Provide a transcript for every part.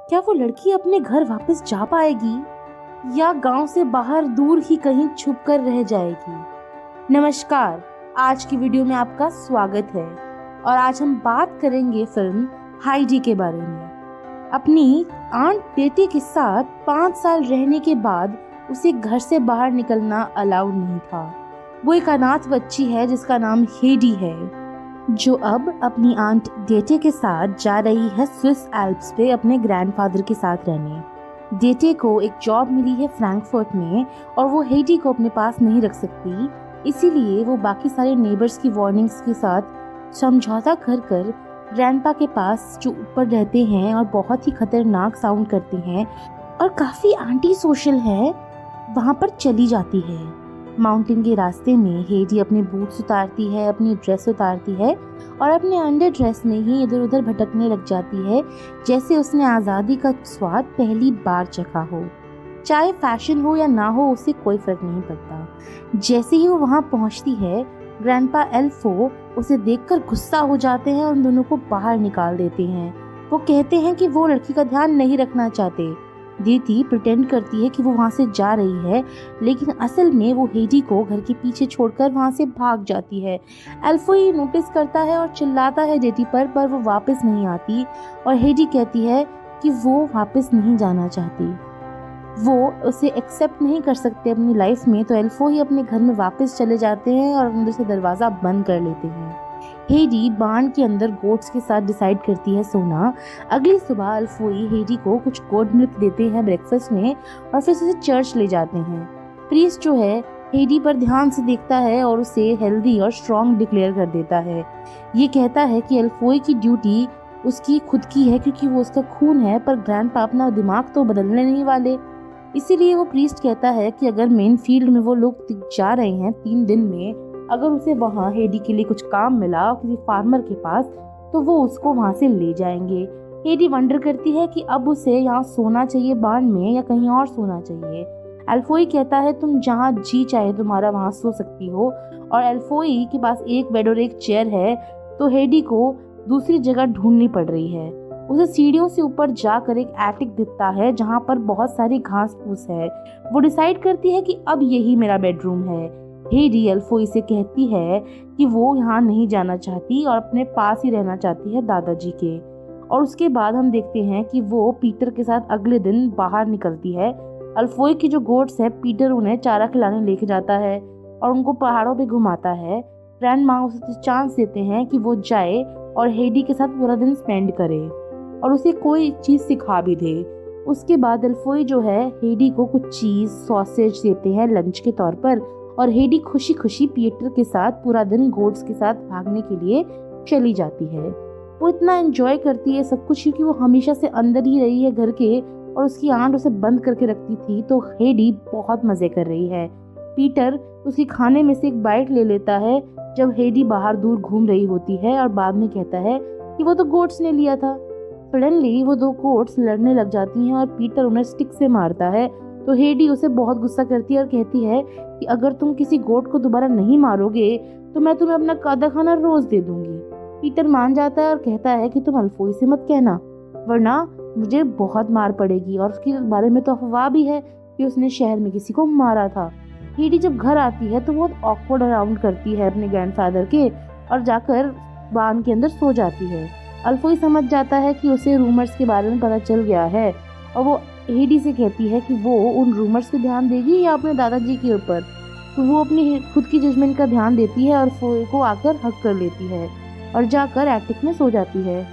क्या वो लड़की अपने घर वापस जा पाएगी या गांव से बाहर दूर ही कहीं छुप कर रह जाएगी? नमस्कार, आज की वीडियो में आपका स्वागत है और आज हम बात करेंगे फिल्म हाइडी के बारे में। अपनी आंट बेटे के साथ 5 साल रहने के बाद उसे घर से बाहर निकलना अलाउड नहीं था। वो एक अनाथ बच्ची है जिसका नाम हेडी है, जो अब अपनी आंट डेटे के साथ जा रही है स्विस एल्प्स पे अपने ग्रैंडफादर के साथ रहने। डेटे को एक जॉब मिली है फ्रैंकफर्ट में और वो हेडी को अपने पास नहीं रख सकती, इसीलिए वो बाकी सारे नेबर्स की वार्निंग्स के साथ समझौता कर ग्रैंडपा के पास, जो ऊपर रहते हैं और बहुत ही खतरनाक साउंड करते हैं और काफ़ी एंटी सोशल है, वहाँ पर चली जाती है। माउंटेन के रास्ते में हेडी अपने बूट्स उतारती है, अपनी ड्रेस उतारती है और अपने अंडर ड्रेस में ही इधर उधर भटकने लग जाती है, जैसे उसने आज़ादी का स्वाद पहली बार चखा हो। चाहे फैशन हो या ना हो, उसे कोई फर्क नहीं पड़ता। जैसे ही वो वहाँ पहुँचती है, ग्रैंडपा एल्फो उसे देखकर गुस्सा हो जाते हैं और उन दोनों को बाहर निकाल देते हैं। वो कहते हैं कि वो लड़की का ध्यान नहीं रखना चाहते। डेटी प्रिटेंड करती है कि वो वहाँ से जा रही है, लेकिन असल में वो हेडी को घर के पीछे छोड़कर वहाँ से भाग जाती है। एल्फो ये नोटिस करता है और चिल्लाता है डेटी पर वो वापस नहीं आती और हेडी कहती है कि वो वापस नहीं जाना चाहती, वो उसे एक्सेप्ट नहीं कर सकते अपनी लाइफ में। तो एल्फो ही अपने घर में वापस चले जाते हैं और अंदर से दरवाज़ा बंद कर लेते हैं। हेडी बार्न के अंदर गोट्स के साथ डिसाइड करती है सोना। अगली सुबह अल्फोई हेडी को कुछ गोट मिल्क देते हैं ब्रेकफास्ट में और फिर उसे चर्च ले जाते हैं। प्रीस्ट जो है हेडी पर ध्यान से देखता है और उसे हेल्दी और स्ट्रॉन्ग डिक्लेयर कर देता है। ये कहता है कि अल्फोई की ड्यूटी उसकी खुद की है क्योंकि वो उसका खून है, पर ग्रैंडपा अपना दिमाग तो बदलने नहीं वाले। इसीलिए वो प्रीस्ट कहता है कि अगर मेन फील्ड में वो लोग जा रहे हैं 3 दिन में, अगर उसे वहाँ हेडी के लिए कुछ काम मिला किसी फार्मर के पास, तो वो उसको वहाँ से ले जाएंगे। हेडी वंडर करती है कि अब उसे यहाँ सोना चाहिए बार्न में या कहीं और सोना चाहिए। एल्फोई कहता है तुम जहाँ जी चाहे तुम्हारा वहाँ सो सकती हो, और एल्फोई के पास एक बेड और एक चेयर है, तो हेडी को दूसरी जगह ढूंढनी पड़ रही है। उसे सीढ़ियों से ऊपर जाकर एक एटिक दिखता है जहाँ पर बहुत सारी घास फूस है। वो डिसाइड करती है कि अब यही मेरा बेडरूम है। हेडी एल्फोई से कहती है कि वो यहाँ नहीं जाना चाहती और अपने पास ही रहना चाहती है दादाजी के। और उसके बाद हम देखते हैं कि वो पीटर के साथ अगले दिन बाहर निकलती है। एल्फोई की जो गोट्स है, पीटर उन्हें चारा खिलाने लेके जाता है और उनको पहाड़ों पे घुमाता है। ग्रैंड माँ उसे चांस देते हैं कि वो जाए और हेडी के साथ पूरा दिन स्पेंड करे और उसे कोई चीज़ सिखा भी दे। उसके बाद एल्फोई जो है हेडी को कुछ चीज़ सॉसेज देते हैं लंच के तौर पर, और हेडी खुशी खुशी पीटर के साथ पूरा दिन गोट्स के साथ भागने के लिए चली जाती है। वो इतना एंजॉय करती है सब कुछ क्योंकि वो हमेशा से अंदर ही रही है घर के और उसकी आंट उसे बंद करके रखती थी, तो हेडी बहुत मज़े कर रही है। पीटर उसके खाने में से एक बाइट ले लेता है जब हेडी बाहर दूर घूम रही होती है और बाद में कहता है कि वो तो गोट्स ने लिया था। सडनली वो 2 गोट्स लड़ने लग जाती हैं और पीटर उन्हें स्टिक से मारता है, तो हेडी उसे बहुत गुस्सा करती है और कहती है कि अगर तुम किसी गोट को दोबारा नहीं मारोगे तो मैं तुम्हें अपना कादा खाना रोज दे दूंगी। पीटर मान जाता है और कहता है कि तुम अल्फोई से मत कहना, वरना मुझे बहुत मार पड़ेगी, और उसके बारे में तो अफवाह भी है कि उसने शहर में किसी को मारा था। हेडी जब घर आती है तो बहुत ऑकवर्ड अराउंड करती है अपने ग्रैंडफादर के और जाकर बार्न के अंदर सो जाती है। अल्फोई समझ जाता है कि उसे रूमर्स के बारे में पता चल गया है और वो हेडी से कहती है कि वो उन रूमर्स पे ध्यान देगी या अपने दादाजी के ऊपर। तो वो अपनी खुद की जजमेंट का ध्यान देती है और फोई को आकर हक कर लेती है और जाकर एटिक में सो जाती है।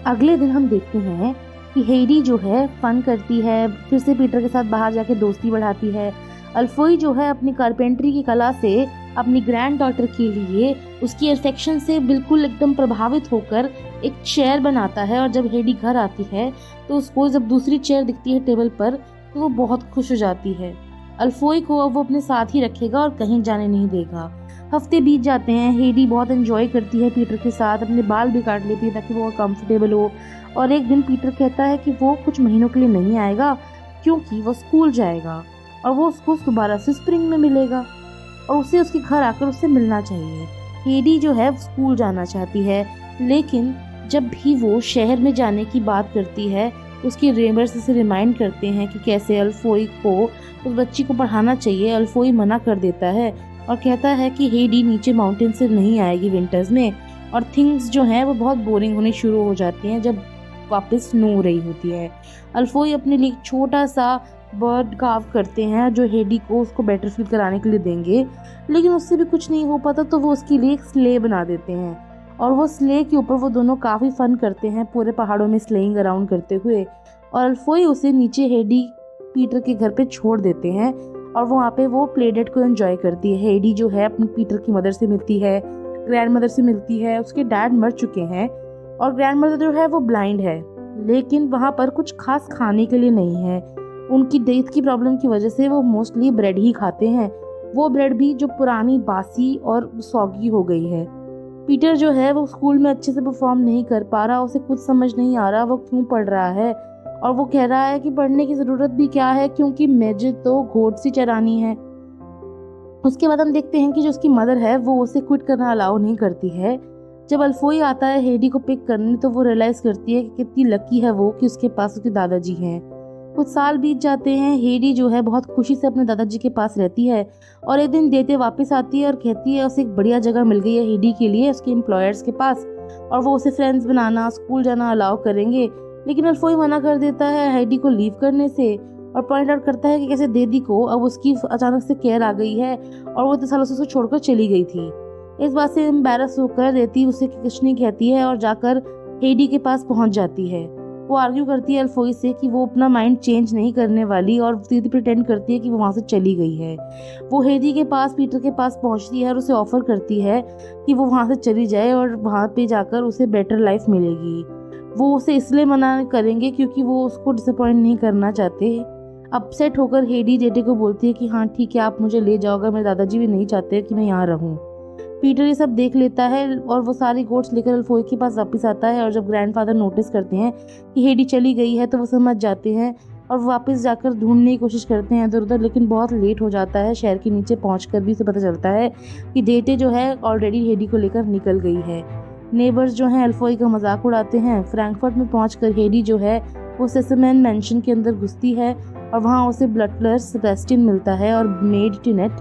अगले दिन हम देखते हैं कि हेडी जो है फन करती है, फिर से पीटर के साथ बाहर जाके दोस्ती बढ़ाती है। अल्फोई जो है अपनी कारपेंट्री की कला से अपनी ग्रैंड डॉटर के लिए उसकी अफेक्शन से बिल्कुल एकदम प्रभावित होकर एक चेयर बनाता है, और जब हेडी घर आती है तो उसको जब दूसरी चेयर दिखती है टेबल पर तो वो बहुत खुश हो जाती है। अल्फोई को अब वो अपने साथ ही रखेगा और कहीं जाने नहीं देगा। हफ्ते बीत जाते हैं। हेडी बहुत एंजॉय करती है पीटर के साथ, अपने बाल भी काट लेती है ताकि वो कंफर्टेबल हो। और एक दिन पीटर कहता है कि वो कुछ महीनों के लिए नहीं आएगा क्योंकि वो स्कूल जाएगा और वो उसको दोबारा से स्प्रिंग में मिलेगा और उसे उसके घर आकर उससे मिलना चाहिए। हेडी जो है स्कूल जाना चाहती है, लेकिन जब भी वो शहर में जाने की बात करती है उसकी नेबर्स उसे रिमाइंड करते हैं कि कैसे अल्फोई को उस बच्ची को पढ़ाना चाहिए। अल्फोई मना कर देता है और कहता है कि हेडी नीचे माउंटेन से नहीं आएगी विंटर्स में, और थिंग्स जो हैं वो बहुत बोरिंग होनी शुरू हो जाती हैं जब वापस स्नो हो रही होती है। अल्फोई अपने लिए एक छोटा सा बर्ड कार्व करते हैं जो हेडी को उसको बेटर फील कराने के लिए देंगे, लेकिन उससे भी कुछ नहीं हो पाता तो वो उसके लिए एक स्ले बना देते हैं और वो स्ले के ऊपर वो दोनों काफ़ी फन करते हैं पूरे पहाड़ों में स्लेइंग अराउंड करते हुए। और अल्फोई उसे नीचे हेडी पीटर के घर पे छोड़ देते हैं और वहाँ पे वो प्ले डेट को एंजॉय करती है। हेडी जो है अपनी पीटर की मदर से मिलती है, ग्रैंड मदर से मिलती है। उसके डैड मर चुके हैं और ग्रैंड मदर जो है वो ब्लाइंड है, लेकिन वहाँ पर कुछ खास खाने के लिए नहीं है। उनकी डेथ की प्रॉब्लम की वजह से वो मोस्टली ब्रेड ही खाते हैं, वो ब्रेड भी जो पुरानी बासी और सौगी हो गई है। पीटर जो है वो स्कूल में अच्छे से परफॉर्म नहीं कर पा रहा, उसे कुछ समझ नहीं आ रहा वो क्यों पढ़ रहा है, और वो कह रहा है कि पढ़ने की ज़रूरत भी क्या है क्योंकि मुझे तो घोड़ सी चरानी है। उसके बाद हम देखते हैं कि जो उसकी मदर है वो उसे क्विट करना अलाउ नहीं करती है। जब अल्फोई आता है हेडी को पिक करने तो वो रियलाइज़ करती है कि कितनी लकी है वो कि उसके पास उसके दादाजी हैं। कुछ साल बीत जाते हैं। हेडी जो है बहुत खुशी से अपने दादाजी के पास रहती है और एक दिन देते वापस आती है और कहती है उसे एक बढ़िया जगह मिल गई है हेडी के लिए उसके एम्प्लॉयर्स के पास, और वो उसे फ्रेंड्स बनाना स्कूल जाना अलाउ करेंगे। लेकिन अल्फोई मना कर देता है हेडी को लीव करने से और पॉइंट आउट करता है कि कैसे देदी को अब उसकी अचानक से केयर आ गई है और वो इतने सालों से उसे छोड़कर चली गई थी। इस बात से एम्बैरस होकर देती उसे कुछ नहीं कहती है और जाकर हेडी के पास पहुंच जाती है। वो आर्ग्यू करती है अल्फोई से कि वो अपना माइंड चेंज नहीं करने वाली और दीदी प्रिटेंड करती है कि वो वहाँ से चली गई है। वो हेडी के पास पीटर के पास पहुँचती है और उसे ऑफर करती है कि वो वहाँ से चली जाए और वहाँ पे जाकर उसे बेटर लाइफ मिलेगी। वो उसे इसलिए मना करेंगे क्योंकि वो उसको डिसअपॉइंट नहीं करना चाहते। अपसेट होकर हेडी डेटे को बोलती है कि हाँ ठीक है आप मुझे ले जाओगे, मेरे दादाजी भी नहीं चाहते कि मैं यहाँ रहूँ। पीटर ये सब देख लेता है और वो सारी गोट्स लेकर अल्फोई के पास वापस आता है, और जब ग्रैंडफादर नोटिस करते हैं कि हेडी चली गई है तो वो समझ जाते हैं और वापस जाकर ढूंढने की कोशिश करते हैं इधर उधर, लेकिन बहुत लेट हो जाता है। शहर के नीचे पहुंचकर भी उसे पता चलता है कि डेटे जो है ऑलरेडी हेडी को लेकर निकल गई है। नेबर्स जो हैं अल्फोई का मजाक उड़ाते हैं। फ्रैंकफर्ट में पहुंचकर हेडी जो है वो सेसमैन मैंशन के अंदर घुसती है और वहाँ उसे ब्लटलर सेबेस्टियन मिलता है और मेड टिनेट,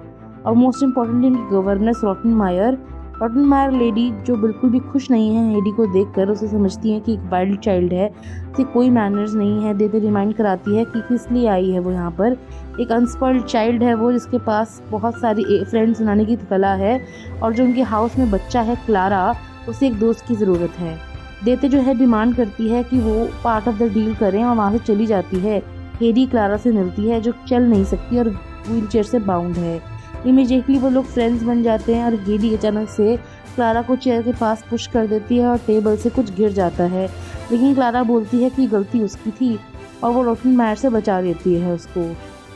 और मोस्ट इम्पॉर्टेंटली उनकी गवर्नेंस रॉटनमायर लेडी जो बिल्कुल भी खुश नहीं है हेडी को देखकर। उसे समझती है कि एक वाइल्ड चाइल्ड है, उसे कोई मैनर्स नहीं है। देते रिमाइंड कराती है कि किस लिए आई है वो यहाँ पर। एक अनस्पॉइल्ड चाइल्ड है वो, जिसके पास बहुत सारी फ्रेंड्स बनाने की कला है, और जो उनके हाउस में बच्चा है क्लारा, उसे एक दोस्त की ज़रूरत है। देते जो है डिमांड करती है कि वो पार्ट ऑफ द डील करें और वहाँ से चली जाती है। हेडी क्लारा से मिलती है जो चल नहीं सकती और व्हील चेयर से बाउंड है। इमीडिएटली वो लोग फ्रेंड्स बन जाते हैं और हेडी अचानक से क्लारा को चेयर के पास पुश कर देती है और टेबल से कुछ गिर जाता है, लेकिन क्लारा बोलती है कि गलती उसकी थी और वो रॉटनमायर से बचा देती है उसको।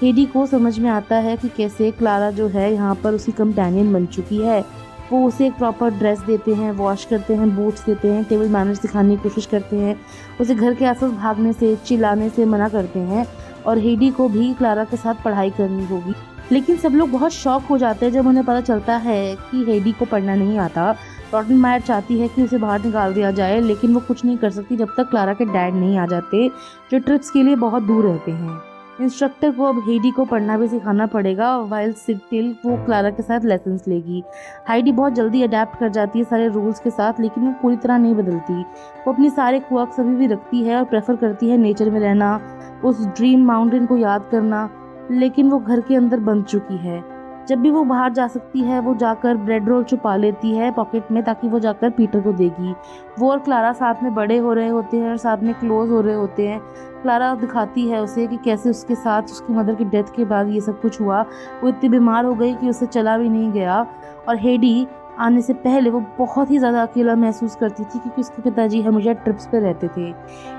हेडी को समझ में आता है कि कैसे क्लारा जो है यहाँ पर उसकी कंपेनियन बन चुकी है। वो उसे एक प्रॉपर ड्रेस देते हैं, वॉश करते हैं, बूट्स देते हैं, टेबल मैनर्स सिखाने की कोशिश करते हैं, उसे घर के आसपास भागने से चिल्लाने से मना करते हैं, और हेडी को भी क्लारा के साथ पढ़ाई करनी होगी। लेकिन सब लोग बहुत शॉक हो जाते हैं जब उन्हें पता चलता है कि हेडी को पढ़ना नहीं आता। रॉटनमायर चाहती है कि उसे बाहर निकाल दिया जाए, लेकिन वो कुछ नहीं कर सकती जब तक क्लारा के डैड नहीं आ जाते, जो ट्रिप्स के लिए बहुत दूर रहते हैं। इंस्ट्रक्टर को अब हेडी को पढ़ना भी सिखाना पड़ेगा, वाइल सिटिल वो क्लारा के साथ लेसन्स लेगी। हाइडी बहुत जल्दी अडेप्ट कर जाती है सारे रूल्स के साथ, लेकिन वो पूरी तरह नहीं बदलती। वो अपनी सारे क्वर्क्स अभी भी रखती है और प्रेफर करती है नेचर में रहना, उस ड्रीम माउंटेन को याद करना, लेकिन वो घर के अंदर बंद चुकी है। जब भी वो बाहर जा सकती है वो जाकर ब्रेड रोल छुपा लेती है पॉकेट में, ताकि वो जाकर पीटर को देगी। वो और क्लारा साथ में बड़े हो रहे होते हैं और साथ में क्लोज हो रहे होते हैं। क्लारा दिखाती है उसे कि कैसे उसके साथ उसकी मदर की डेथ के बाद ये सब कुछ हुआ। वो इतनी बीमार हो गई कि उसे चला भी नहीं गया, और हेडी आने से पहले वो बहुत ही ज़्यादा अकेला महसूस करती थी क्योंकि उसके पिताजी हमेशा ट्रिप्स पे रहते थे।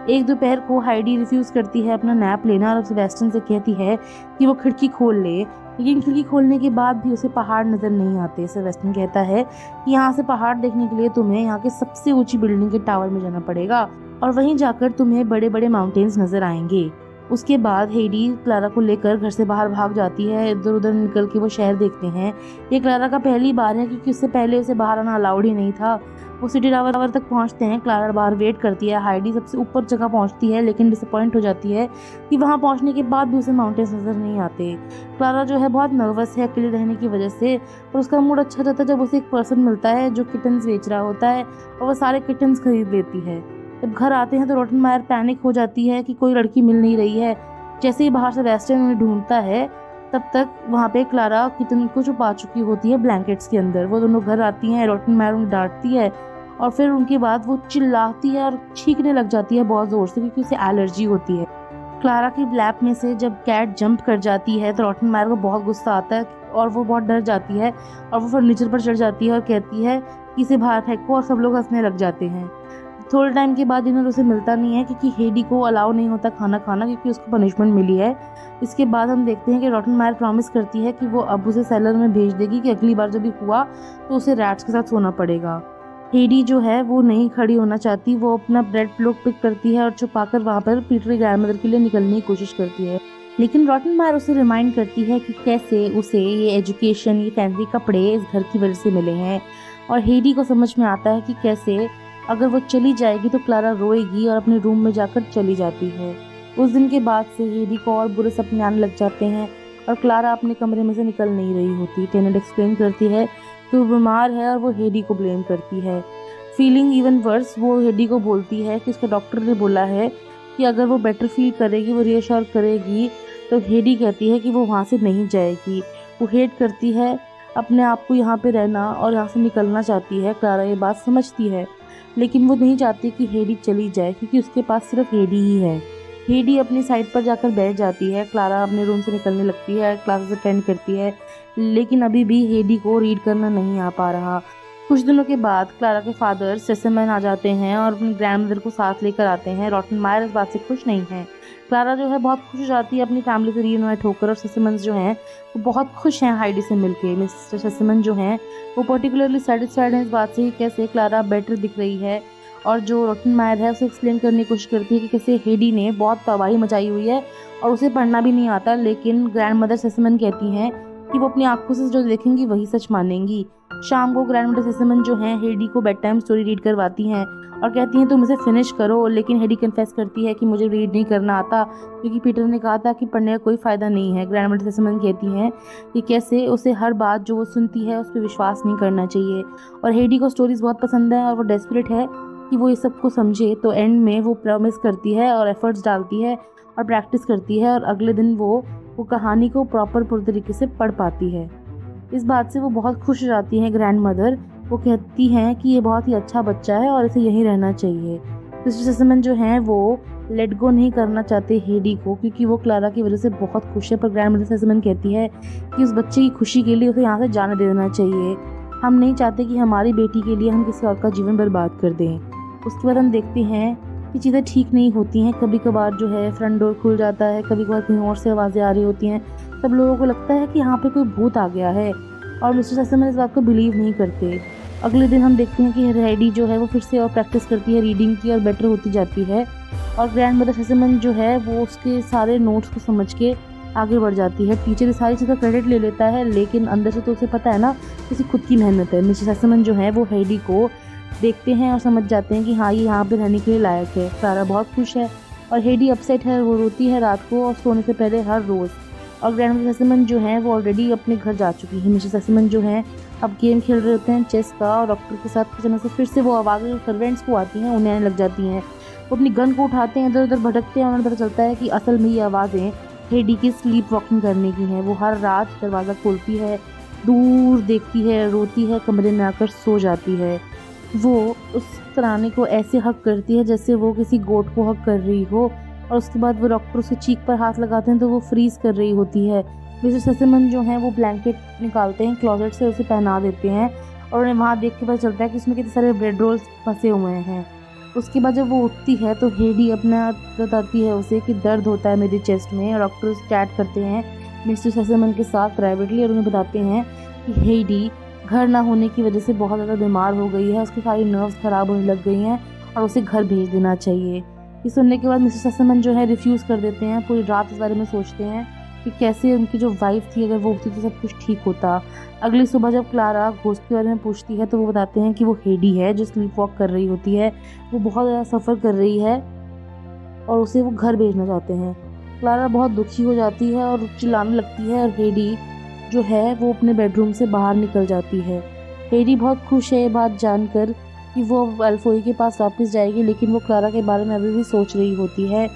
एक दोपहर को हाइडी रिफ्यूज़ करती है अपना नैप लेना और सेबेस्टियन से कहती है कि वो खिड़की खोल ले, लेकिन खिड़की खोलने के बाद भी उसे पहाड़ नज़र नहीं आते। सेबेस्टियन कहता है कि यहाँ से पहाड़ देखने के लिए तुम्हें यहाँ के सबसे ऊंची बिल्डिंग के टावर में जाना पड़ेगा और वहीं जाकर तुम्हें बड़े बड़े माउंटेन्स नज़र आएंगे। उसके बाद हेडी क्लारा को लेकर घर से बाहर भाग जाती है। इधर उधर निकल के वो शहर देखते हैं। ये क्लारा का पहली बार है क्योंकि उससे पहले उसे बाहर आना अलाउड ही नहीं था। वो सिटी टावर तक पहुंचते हैं। क्लारा बाहर वेट करती है। हाइडी सबसे ऊपर जगह पहुंचती है लेकिन डिसअपॉइंट हो जाती है कि वहां पहुंचने के बाद भी उसे माउंटेन्स नजर नहीं आते। क्लारा जो है बहुत नर्वस है अकेले रहने की वजह से, और उसका मूड अच्छा रहता है जब उसे एक पर्सन मिलता है जो किटन्स बेच रहा होता है और वो सारे किटन्स खरीद लेती है। जब घर आते हैं तो रॉटनमायर पैनिक हो जाती है कि कोई लड़की मिल नहीं रही है। जैसे ही बाहर सेबेस्टियन उन्हें ढूंढता है तब तक वहाँ पे क्लारा किटन को छुपा चुकी होती है ब्लैंकेट्स के अंदर। वो दोनों घर आती हैं। रॉटनमायर उन्हें डांटती है और फिर उनके बाद वो चिल्लाती है और छींकने लग जाती है बहुत जोर से क्योंकि उसे एलर्जी होती है। क्लारा की लैप में से जब कैट जंप कर जाती है तो रॉटनमायर को बहुत गुस्सा आता है और वो बहुत डर जाती है और वो फर्नीचर पर चढ़ जाती है और कहती है कि इसे बाहर फेंको, और सब लोग हंसने लग जाते हैं। थोड़े टाइम के बाद डिनर उसे मिलता नहीं है क्योंकि हेडी को अलाउ नहीं होता खाना खाना क्योंकि उसको पनिशमेंट मिली है। इसके बाद हम देखते हैं कि रॉटनमायर प्रॉमिस करती है कि वो अब उसे सेलर में भेज देगी कि अगली बार जब भी हुआ तो उसे रैट्स के साथ सोना पड़ेगा। हेडी जो है वो नहीं खड़ी होना चाहती। वो अपना ब्रेड प्लोक पिक करती है और छुपाकर वहाँ पर पीटर की ग्रैंडमदर के लिए निकलने की कोशिश करती है, लेकिन रॉटनमायर उसे रिमाइंड करती है कि कैसे उसे ये एजुकेशन, ये फैंसी कपड़े इस घर की वजह से मिले हैं। और हेडी को समझ में आता है कि कैसे अगर वो चली जाएगी तो क्लारा रोएगी और अपने रूम में जाकर चली जाती है। उस दिन के बाद से हेडी को और बुरे सपने आने लग जाते हैं और क्लारा अपने कमरे में से निकल नहीं रही होती। टेनेट एक्सप्लेन करती है कि वो बीमार है और वो हेडी को ब्लेम करती है। फीलिंग इवन वर्स, वो हेडी को बोलती है कि उसके डॉक्टर ने बोला है कि अगर वो बेटर फील करेगी, वो रीअश्योर करेगी, तो हेडी कहती है कि वो वहाँ से नहीं जाएगी। वो हेट करती है अपने आप को यहाँ पे रहना और यहाँ से निकलना चाहती है। क्लारा ये बात समझती है लेकिन वो नहीं चाहती कि हेडी चली जाए क्योंकि उसके पास सिर्फ हेडी ही है। हेडी अपनी साइड पर जाकर बैठ जाती है। क्लारा अपने रूम से निकलने लगती है, क्लासेस अटेंड करती है, लेकिन अभी भी हेडी को रीड करना नहीं आ पा रहा। कुछ दिनों के बाद क्लारा के फादर सेसेमन आ जाते हैं और अपनी ग्रैंडमदर को साथ लेकर आते हैं। रॉटनमायर इस बात से खुश नहीं है। क्लारा जो है बहुत खुश हो जाती है अपनी फैमिली से रीयूनाइट होकर, और सेसेमन जो हैं वो बहुत खुश हैं हाइडी से मिलके। मिस्टर सेसेमन जो हैं वो पर्टिकुलरली सेटिस्फाइड हैं इस बात से कि कैसे क्लारा बेटर दिख रही है, और जो रॉटनमायर है उसे एक्सप्लेन करने की कोशिश करती है कि कैसे हेडी ने बहुत तबाही मचाई हुई है और उसे पढ़ना भी नहीं आता। लेकिन ग्रैंडमदर सेसेमन कहती हैं कि वो अपनी आंखों से जो देखेंगी वही सच मानेंगी। शाम को ग्रैंडमदर सेसेमन जो हैं हेडी को बेड टाइम स्टोरी रीड करवाती हैं और कहती हैं तुम इसे फिनिश करो, लेकिन हेडी कन्फेस करती है कि मुझे रीड नहीं करना आता क्योंकि पीटर ने कहा था कि पढ़ने का कोई फ़ायदा नहीं है। ग्रैंडमदर सेसेमन कहती हैं कि कैसे उसे हर बात जो वो सुनती है उस पर विश्वास नहीं करना चाहिए, और हेडी को स्टोरीज बहुत पसंद है और वो डेस्परेट है कि वो ये सब को समझे। तो एंड में वो प्रॉमिस करती है और एफर्ट्स डालती है और प्रैक्टिस करती है, और अगले दिन वो कहानी को प्रॉपर पूरी तरीके से पढ़ पाती है। इस बात से वो बहुत खुश हो जाती हैं ग्रैंड मदर। वो कहती हैं कि ये बहुत ही अच्छा बच्चा है और इसे यहीं रहना चाहिए। मिस्टर सेसेमन जो हैं वो लेट गो नहीं करना चाहते हेडी को क्योंकि वो क्लारा की वजह से बहुत खुश है, पर ग्रैंड मदर सेसेमन कहती है कि उस बच्चे की खुशी के लिए उसे यहाँ से जाने दे देना चाहिए। हम नहीं चाहते कि हमारी बेटी के लिए हम किसी और का जीवन बर्बाद कर दें। उसके बाद हम देखते हैं कि चीज़ें ठीक नहीं होती हैं। कभी कभार जो है फ्रंट डोर खुल जाता है, कभी कभार कहीं और से आवाज़ें आ रही होती हैं। सब लोगों को लगता है कि यहाँ पे कोई भूत आ गया है और मिस्टर सेसेमन इस बात को बिलीव नहीं करते। अगले दिन हम देखते हैं कि हेडी जो है वो फिर से और प्रैक्टिस करती है रीडिंग की और बेटर होती जाती है, और ग्रैंड मदर सेसेमन जो है वो उसके सारे नोट्स को समझ के आगे बढ़ जाती है। टीचर इस सारी चीज़ का क्रेडिट ले लेता है लेकिन अंदर से तो उसे पता है ना किसी खुद की मेहनत है। मिस्टर सेसेमन जो है वो हेडी को देखते हैं और समझ जाते हैं कि हाँ ये यहाँ पे रहने के लिए लायक है। क्लारा बहुत खुश है और हेडी अपसेट है। वो रोती है रात को और सोने से पहले हर रोज़। और ग्रैंड सेसेमन जो हैं वो ऑलरेडी अपने घर जा चुकी है। मिस्टर सेसेमन जो हैं अब गेम खेल रहे होते हैं चेस का, और डॉक्टर के साथ अचानक से फिर से वो आवाज़ें सर्वेंट्स को आती हैं, उन्हें आने लग जाती हैं। वो अपनी गन को उठाते हैं, इधर उधर भटकते हैं और उन्हें पता चलता है कि असल में ये आवाज़ें हेडी की स्लीप वॉकिंग करने की हैं। वो हर रात दरवाज़ा खोलती है, दूर देखती है, रोती है, कमरे में आकर सो जाती है। वो उस तराने को ऐसे हक करती है जैसे वो किसी गोट को हक कर रही हो, और उसके बाद वो डॉक्टर उसके चीक पर हाथ लगाते हैं तो वो फ्रीज कर रही होती है। मिस्टर सेसेमन जो हैं वो ब्लैंकेट निकालते हैं क्लोजेट से, उसे पहना देते हैं और उन्हें वहाँ देख के पता चलता है कि उसमें कितने सारे ब्रेड रोल्स फंसे हुए हैं। उसके बाद जब वो उठती है तो हेडी अपना बताती है उसे कि दर्द होता है मेरी चेस्ट में, और डॉक्टर चैट करते हैं मिस्टर सेसेमन के साथ प्राइवेटली और उन्हें बताते हैं कि हेडी घर ना होने की वजह से बहुत ज़्यादा बीमार हो गई है, उसकी सारी नर्व्स ख़राब होने लग गई हैं और उसे घर भेज देना चाहिए। ये सुनने के बाद मिसेस सैसरमैन जो है रिफ्यूज़ कर देते हैं। पूरी रात इस बारे में सोचते हैं कि कैसे उनकी जो वाइफ थी, अगर वो होती तो सब कुछ ठीक होता। अगली सुबह जब क्लारा घोस्ट के बारे में पूछती है तो वो बताते हैं कि वो हेडी है जो स्लीप वॉक कर रही होती है। वो बहुत ज़्यादा सफ़र कर रही है और उसे वो घर भेजना चाहते हैं। क्लारा बहुत दुखी हो जाती है और चिल्लाने लगती है और हेडी जो है वो अपने बेडरूम से बाहर निकल जाती है। हेडी बहुत खुश है ये बात जानकर कि वो अल्फोई के पास वापस जाएगी, लेकिन वो क्लारा के बारे में अभी भी सोच रही होती है।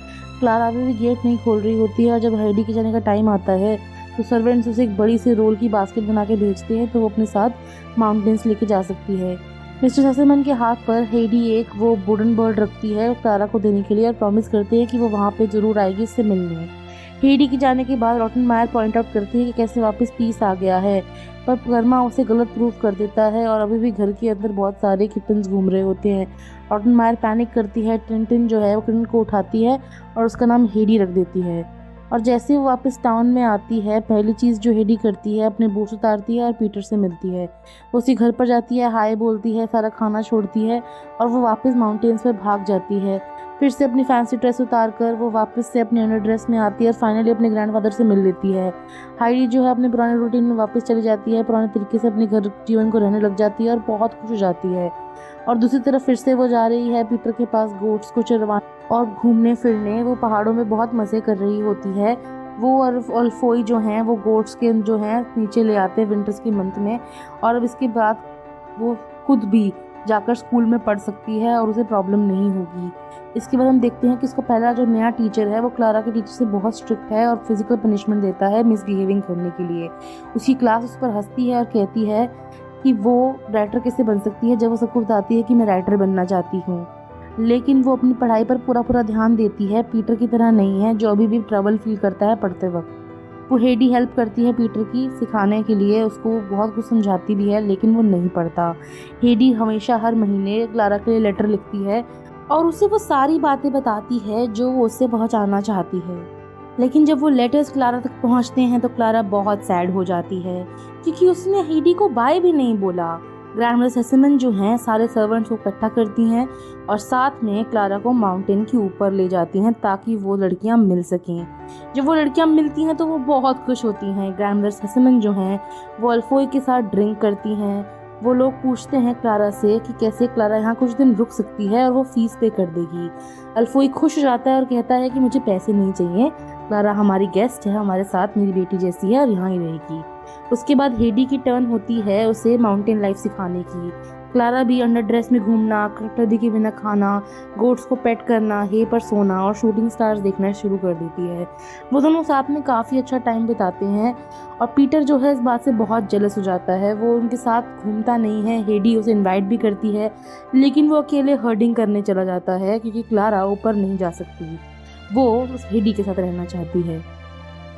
क्लारा अभी भी गेट नहीं खोल रही होती है और जब हेडी के जाने का टाइम आता है तो सर्वेंट्स उसे एक बड़ी सी रोल की बास्केट बना के भेजते हैं तो वो अपने साथ माउंटेन्स लेके जा सकती है। मिस्टर सैसरमैन के हाथ पर हेडी एक वो वुडन बर्ड रखती है क्लारा को देने के लिए और प्रॉमिस करती है कि वो वहाँ पे ज़रूर आएगी उससे मिलने। हेडी के जाने के बाद रॉटनमायर पॉइंट आउट करती है कि कैसे वापस पीस आ गया है, पर कर्मा उसे गलत प्रूफ कर देता है और अभी भी घर के अंदर बहुत सारे किटन्स घूम रहे होते हैं। रॉटनमायर पैनिक करती है। टिन जो है वो किटन को उठाती है और उसका नाम हेडी रख देती है। और जैसे वो वापस टाउन में आती है, पहली चीज़ जो हेडी करती है अपने बूट्स उतारती है और पीटर से मिलती है। वो उसी घर पर जाती है, हाय बोलती है, सारा खाना छोड़ती है और वो वापस माउंटेन्स पर भाग जाती है। फिर से अपनी फैंसी ड्रेस उतार कर वो वापस से अपने अंडर ड्रेस में आती है और फाइनली अपने ग्रैंडफादर से मिल लेती है। हाइडी जो है अपने पुराने रूटीन में वापस चली जाती है, पुराने तरीके से अपने घर जीवन को रहने लग जाती है और बहुत खुश हो जाती है। और दूसरी तरफ फिर से वो जा रही है पीटर के पास गोट्स को चरवाने और घूमने फिरने। वो पहाड़ों में बहुत मज़े कर रही होती है। वो और अल्फोई जो हैं वो गोट्स के जो हैं नीचे ले आते हैं विंटर्स के मंथ में, और अब इसके बाद वो खुद भी जाकर स्कूल में पढ़ सकती है और उसे प्रॉब्लम नहीं होगी। इसके बाद हम देखते हैं कि उसका पहला जो नया टीचर है वो क्लारा के टीचर से बहुत स्ट्रिक्ट है और फिजिकल पनिशमेंट देता है मिसबिहेविंग करने के लिए। उसकी क्लास उस पर हंसती है और कहती है कि वो राइटर कैसे बन सकती है जब वो सबको बताती है कि मैं राइटर बनना चाहती हूँ। लेकिन वो अपनी पढ़ाई पर पूरा ध्यान देती है, पीटर की तरह नहीं है जो अभी भी ट्रबल फील करता है पढ़ते वक्त। वो हेडी हेल्प करती है पीटर की सिखाने के लिए, उसको बहुत कुछ समझाती भी है, लेकिन वो नहीं पढ़ता। हेडी हमेशा हर महीने क्लारा के लिए लेटर लिखती है और उसे वो सारी बातें बताती है जो वो उससे पहुंचाना चाहती है। लेकिन जब वो लेटर्स क्लारा तक पहुंचते हैं तो क्लारा बहुत सैड हो जाती है क्योंकि उसने हेडी को बाय भी नहीं बोला। ग्रैंडमदर सैसरमैन जो हैं सारे सर्वेंट्स को इकट्ठा करती हैं और साथ में क्लारा को माउंटेन के ऊपर ले जाती हैं ताकि वो लड़कियां मिल सकें। जब वो लड़कियां मिलती हैं तो वो बहुत खुश होती हैं। ग्रैंडमदर सैसरमैन जो हैं वो अल्फोई के साथ ड्रिंक करती हैं। वो लोग पूछते हैं क्लारा से कि कैसे क्लारा यहाँ कुछ दिन रुक सकती है और वो फीस पे कर देगी। अल्फोई खुश हो जाता है और कहता है कि मुझे पैसे नहीं चाहिए, क्लारा हमारी गेस्ट है, हमारे साथ मेरी बेटी जैसी है और यहाँ ही रहेगी। उसके बाद हेडी की टर्न होती है उसे माउंटेन लाइफ सिखाने की। क्लारा भी अंडर ड्रेस में घूमना, कटलरी के बिना खाना, गोट्स को पेट करना, हे पर सोना और शूटिंग स्टार्स देखना शुरू कर देती है। वो दोनों साथ में काफ़ी अच्छा टाइम बिताते हैं और पीटर जो है इस बात से बहुत जेलस हो जाता है। वो उनके साथ घूमता नहीं है। हेडी उसे इनवाइट भी करती है लेकिन वो अकेले हर्डिंग करने चला जाता है क्योंकि क्लारा ऊपर नहीं जा सकती, वो उस हेडी के साथ रहना चाहती है।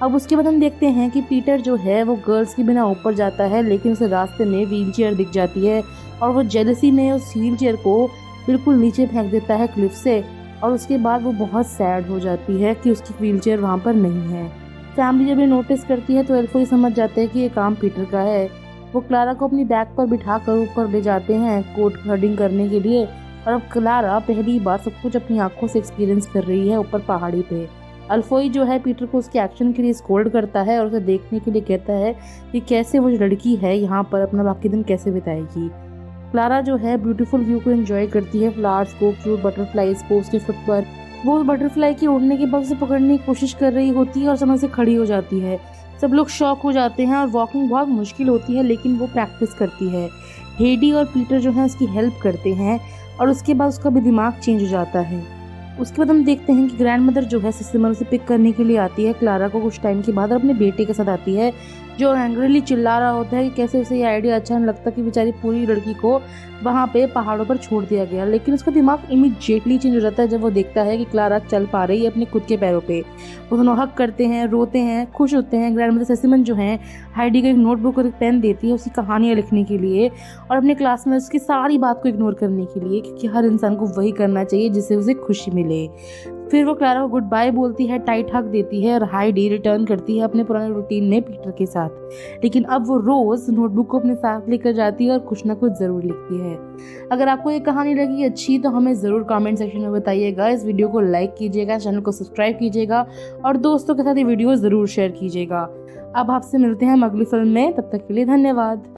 अब उसके बाद हम देखते हैं कि पीटर जो है वो गर्ल्स के बिना ऊपर जाता है लेकिन उसे रास्ते में व्हीलचेयर दिख जाती है और वो जेलसी में उस व्हीलचेयर को बिल्कुल नीचे फेंक देता है क्लिफ से। और उसके बाद वो बहुत सैड हो जाती है कि उसकी व्हीलचेयर वहाँ पर नहीं है। फैमिली जब ये नोटिस करती है तो अल्फोई समझ जाते हैं कि ये काम पीटर का है। वो क्लारा को अपनी बैग पर बिठा कर ऊपर ले जाते हैं कोट हर्डिंग करने के लिए और अब क्लारा पहली बार सब कुछ अपनी आंखों से एक्सपीरियंस कर रही है ऊपर पहाड़ी पे। अल्फोई जो है पीटर को उसके एक्शन के लिए स्कोल्ड करता है और उसे देखने के लिए कहता है कि कैसे वो लड़की है यहाँ पर अपना बाकी दिन कैसे बिताएगी। क्लारा जो है ब्यूटीफुल व्यू को एंजॉय करती है, फ्लावर्स को, क्यूट बटरफ्लाइज को उसके फुट पर। वो उस बटरफ्लाई के उड़ने के बाद उसे पकड़ने की कोशिश कर रही होती है और समय से खड़ी हो जाती है। सब लोग शॉक हो जाते हैं और वॉकिंग बहुत मुश्किल होती है लेकिन वो प्रैक्टिस करती है। हेडी और पीटर जो है उसकी हेल्प करते हैं और उसके बाद उसका भी दिमाग चेंज हो जाता है। उसके बाद हम देखते हैं कि ग्रैंडमदर जो है सैसरमैन उसे पिक करने के लिए आती है क्लारा को कुछ टाइम के बाद और अपने बेटे के साथ आती है जो एंग्रीली चिल्ला रहा होता है कि कैसे उसे ये आइडिया अच्छा नहीं लगता कि बेचारी पूरी लड़की को वहाँ पे पहाड़ों पर छोड़ दिया गया। लेकिन उसका दिमाग इमीडिएटली चेंज हो जाता है जब वो देखता है कि क्लारा चल पा रही है अपने खुद के पैरों पे। वो दोनों हक करते हैं, रोते हैं, खुश होते हैं। ग्रैंडमदर सैसरमैन जो है हाइडी को एक नोटबुक और एक पेन देती है उसकी कहानियाँ लिखने के लिए और अपने क्लास में उसकी सारी बात को इग्नोर करने के लिए, क्योंकि हर इंसान को वही करना चाहिए जिससे उसे खुशी मिले। फिर वो क्लारा को गुड बाय बोलती है, टाइट हग देती है और हाई डे रिटर्न करती है अपने पुराने रूटीन में पीटर के साथ। लेकिन अब वो रोज नोटबुक को अपने साथ लेकर जाती है और कुछ ना कुछ जरूर लिखती है। अगर आपको ये कहानी लगी अच्छी तो हमें ज़रूर कमेंट सेक्शन में बताइएगा। इस वीडियो को लाइक कीजिएगा, चैनल को सब्सक्राइब कीजिएगा और दोस्तों के साथ ये वीडियो ज़रूर शेयर कीजिएगा। अब आपसे मिलते हैं हम अगली फिल्म में, तब तक के लिए धन्यवाद।